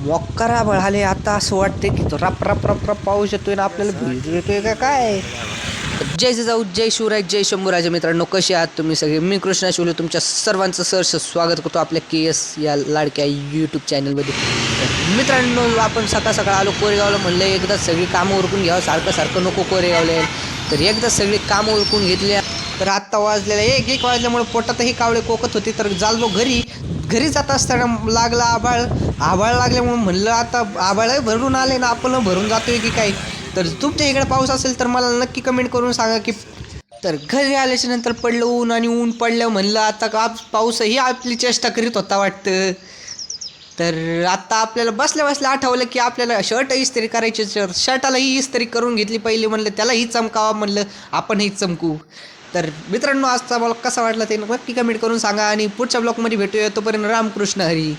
मोक्कार आभाळ आले. आता असं वाटते की तो रप रप रप रप पाऊस येतोय ना आपल्याला भिजू येतोय का काय. जय जिजाऊ जय शिवराय जय शंभूराजे. मित्रांनो कसे आहात तुम्ही सगळे. मी कृष्णा शिवले तुमच्या सर्वांचं सहर्ष स्वागत करतो आपल्या KS या लाडक्या यूट्यूब चॅनलमध्ये. मित्रांनो आपण सकाळ सकाळ आलो कोरेगावला. म्हणलं एकदा सगळी कामं उरकून घ्यावं, सारखं सारखं नको कोरेगावला. तर एकदा सगळी कामं उरकून घेतल्या. तर आत्ता वाजलेला एक वाजल्यामुळे पोटातही कावळे कोकत होते. तर चाललो घरी जात असताना लागला आभाळ लागल्यामुळे म्हणलं आता आभाळ भरून आले ना, आपण भरून जातोय की काय. तर तुमच्या इकडे पाऊस असेल तर मला नक्की कमेंट करून सांगा की. तर घरी आल्याच्या नंतर पडलं ऊन आणि ऊन पडलं म्हणलं आता का पाऊसही आपली चेष्टा करीत होता वाटतं. तर आता आपल्याला बसल्या बसल्या आठवलं की आपल्याला शर्ट इस्त्री करायची. शर्टालाही इस्त्री करून घेतली पहिली. म्हणलं त्यालाही चमकावा, म्हणलं आपणही चमकू. तर मित्रांनो आजचा ब्लॉग कसा वाटला ते नक्की कमेंट करून सांगा आणि पुढच्या ब्लॉगमध्ये भेटूया. तोपर्यंत रामकृष्ण हरी.